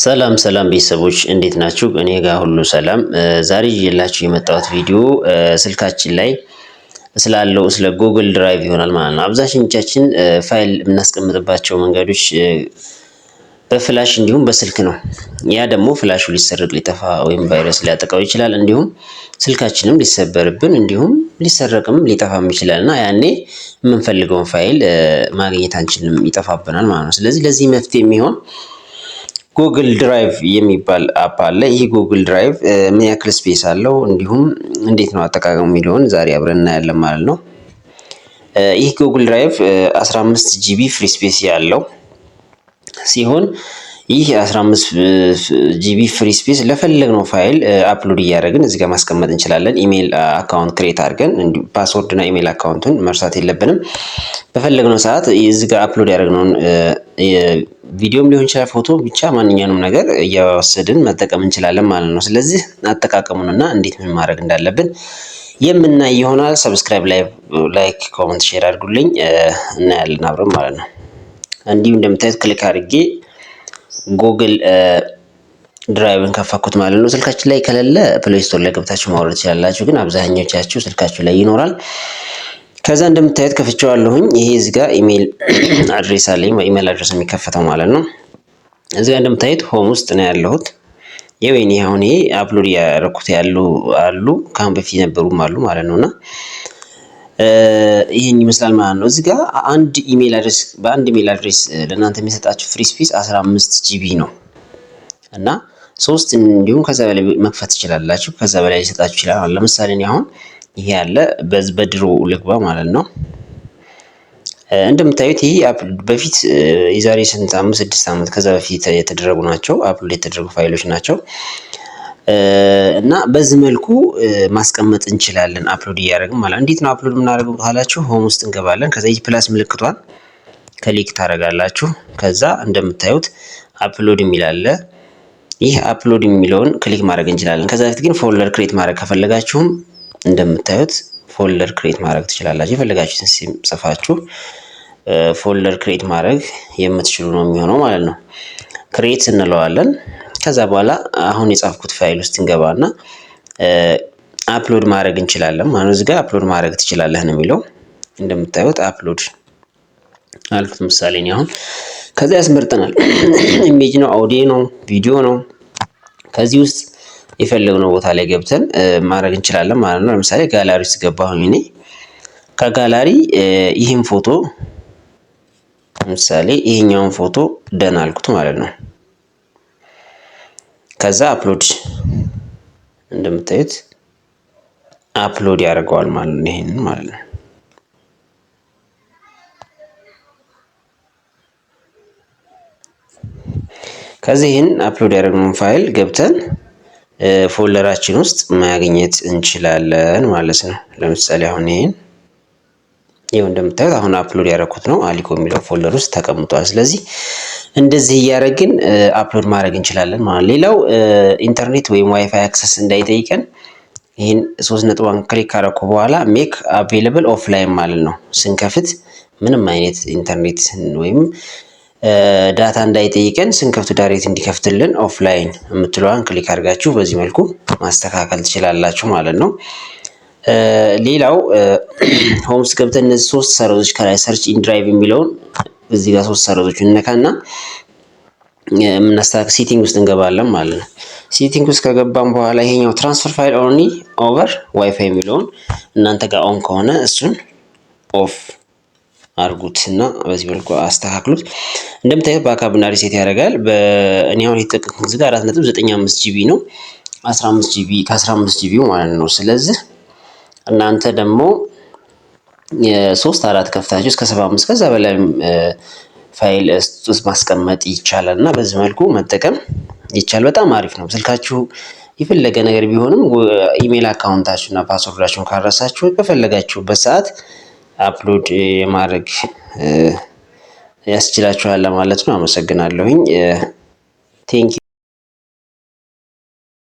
ሰላም ሰላም ቤተሰቦች እንዴት ናችሁ? እኔ ጋር ሁሉ ሰላም። ዛሬ ይዤላችሁ የመጣሁት ቪዲዮ ስልካችን ላይ ስላለው ስለ ጉግል ድራይቭ ይሆናል ማለት ነው። አብዛኞቻችን ፋይል የምናስቀምጥባቸው መንገዶች በፍላሽ እንዲሁም በስልክ ነው። ያ ደግሞ ፍላሹ ሊሰረቅ ሊጠፋ ወይም ቫይረስ ሊያጠቃው ይችላል። እንዲሁም ስልካችንም ሊሰበርብን እንዲሁም ሊሰረቅም ሊጠፋም ይችላል እና ያኔ የምንፈልገውን ፋይል ማግኘት አንችልም፣ ይጠፋብናል ማለት ነው። ስለዚህ ለዚህ መፍትሄ የሚሆን ጉግል ድራይቭ የሚባል አፕ አለ። ይህ ጉግል ድራይቭ ምን ያክል ስፔስ አለው እንዲሁም እንዴት ነው አጠቃቀሙ የሚለውን ዛሬ አብረን እናያለን ማለት ነው። ይህ ጉግል ድራይቭ 15 ጂቢ ፍሪ ስፔስ ያለው ሲሆን ይህ 15 ጂቢ ፍሪ ስፔስ ለፈለግነው ፋይል አፕሎድ እያደረግን እዚህ ጋር ማስቀመጥ እንችላለን። ኢሜል አካውንት ክሬት አድርገን እንዲሁ ፓስወርድ እና ኢሜል አካውንቱን መርሳት የለብንም። በፈለግነው ሰዓት እዚህ ጋር አፕሎድ ያደረግነውን ቪዲዮም ሊሆን ይችላል፣ ፎቶ፣ ብቻ ማንኛውንም ነገር እያወሰድን መጠቀም እንችላለን ማለት ነው። ስለዚህ አጠቃቀሙንና እንዴት ምን ማድረግ እንዳለብን የምናይ ይሆናል። ሰብስክራይብ፣ ላይክ፣ ኮሜንት፣ ሼር አድርጉልኝ እናያለን አብረን ማለት ነው። እንዲሁ እንደምታዩት ክሊክ አድርጌ ጉግል ድራይቭን ከፈኩት ማለት ነው። ስልካችን ላይ ከሌለ ፕሌይ ስቶር ላይ ገብታችሁ ማውረድ ትችላላችሁ፣ ግን አብዛኞቻችሁ ስልካችሁ ላይ ይኖራል። ከዛ እንደምታዩት ከፍቼዋለሁኝ። ይሄ እዚህ ጋር ኢሜል አድሬስ አለኝ፣ ኢሜል አድሬስ የሚከፈተው ማለት ነው። እዚህ ጋር እንደምታዩት ሆም ውስጥ ነው ያለሁት። የወይኔ አሁን ይሄ አፕሎድ ያደረኩት አሉ ከአሁን በፊት የነበሩም አሉ ማለት ነውና ይሄን ይመስላል ማለት ነው። እዚህ ጋር በአንድ ኢሜል አድሬስ ለእናንተ የሚሰጣችሁ ፍሪ ስፔስ 15 ጂቢ ነው እና 3 እንዲሁም ከዛ በላይ መክፈት ትችላላችሁ። ከዛ በላይ ሊሰጣችሁ ይችላል። ለምሳሌ እኔ አሁን ይሄ ያለ በድሮ ልግባ ማለት ነው። እንደምታዩት ይሄ በፊት የዛሬ 6 ዓመት ከዛ በፊት የተደረጉ ናቸው፣ አፕሎድ የተደረጉ ፋይሎች ናቸው እና በዚህ መልኩ ማስቀመጥ እንችላለን አፕሎድ እያደረግን ማለት ነው። እንዴት ነው አፕሎድ የምናደርገው ካላችሁ ሆም ውስጥ እንገባለን። ከዛ ይህ ፕላስ ምልክቷን ክሊክ ታደርጋላችሁ። ከዛ እንደምታዩት አፕሎድ የሚል አለ። ይህ አፕሎድ የሚለውን ክሊክ ማድረግ እንችላለን። ከዛ በፊት ግን ፎልደር ክሬት ማድረግ ከፈለጋችሁም እንደምታዩት ፎልደር ክሬት ማድረግ ትችላላችሁ። የፈለጋችሁትን ሲም ጽፋችሁ ፎልደር ክሬት ማድረግ የምትችሉ ነው የሚሆነው ማለት ነው። ክሬት እንለዋለን። ከዛ በኋላ አሁን የጻፍኩት ፋይል ውስጥ እንገባና አፕሎድ ማድረግ እንችላለን ማለት ነው። እዚህ ጋር አፕሎድ ማድረግ ትችላለህ ነው የሚለው። እንደምታዩት አፕሎድ አልኩት። ምሳሌ ነው አሁን። ከዛ ያስመርጠናል። ኢሜጅ ነው፣ አውዲዮ ነው፣ ቪዲዮ ነው። ከዚህ ውስጥ የፈለግነው ቦታ ላይ ገብተን ማድረግ እንችላለን ማለት ነው። ለምሳሌ ጋላሪ ውስጥ ገባሁኝ እኔ። ከጋላሪ ይህን ፎቶ ለምሳሌ ይሄኛውን ፎቶ ደን አልኩት ማለት ነው። ከዛ አፕሎድ እንደምታዩት አፕሎድ ያደርገዋል ማለት ነው። ይሄንን ማለት ነው። ከዚህ ይሄን አፕሎድ ያደረግነውን ፋይል ገብተን ፎልደራችን ውስጥ ማግኘት እንችላለን ማለት ነው። ለምሳሌ አሁን ይሄው እንደምታዩት አሁን አፕሎድ ያደረኩት ነው፣ አሊኮ የሚለው ፎልደር ውስጥ ተቀምጧል። ስለዚህ እንደዚህ እያደረግን አፕሎድ ማድረግ እንችላለን ማለት ነው። ሌላው ኢንተርኔት ወይም ዋይፋይ አክሰስ እንዳይጠይቀን ይሄን 3 ነጥቧን ክሊክ ካደረኩ በኋላ ሜክ አቬይላብል ኦፍላይን ማለት ነው። ስንከፍት ምንም አይነት ኢንተርኔት ወይም ዳታ እንዳይጠይቀን ስንከፍቱ ዳይሬክት እንዲከፍትልን ኦፍላይን የምትለዋን ክሊክ አድርጋችሁ በዚህ መልኩ ማስተካከል ትችላላችሁ ማለት ነው። ሌላው ሆም ውስጥ ገብተን እነዚህ 3 ሰረዞች ከላይ ሰርች ኢን ድራይቭ የሚለውን እዚህ ጋር 3 ሰረዞች እንነካና የምናስተካክል ሴቲንግ ውስጥ እንገባለን ማለት ነው። ሴቲንግ ውስጥ ከገባን በኋላ ይሄኛው ትራንስፈር ፋይል ኦንሊ ኦቨር ዋይፋይ የሚለውን እናንተ ጋር ኦን ከሆነ እሱን ኦፍ አርጉትና በዚህ መልኩ አስተካክሉት። እንደምታዩት ባካፕ እና ሪሴት ያደርጋል። በእኔ አሁን የተጠቀምኩት እዚህ ጋር 4.95 ጂቢ ነው። 15 ጂቢ ከ15 ጂቢው ማለት ነው። ስለዚህ እናንተ ደግሞ የ3-4 ከፍታችሁ እስከ 75 ከዛ በላይ ፋይል ውስጥ ማስቀመጥ ይቻላል እና በዚህ መልኩ መጠቀም ይቻላል። በጣም አሪፍ ነው። ስልካችሁ የፈለገ ነገር ቢሆንም ኢሜል አካውንታችሁና ፓስወርዳችሁን ካረሳችሁ በፈለጋችሁበት ሰዓት አፕሎድ የማድረግ ያስችላችኋል ማለት ነው። አመሰግናለሁኝ። ቴንክ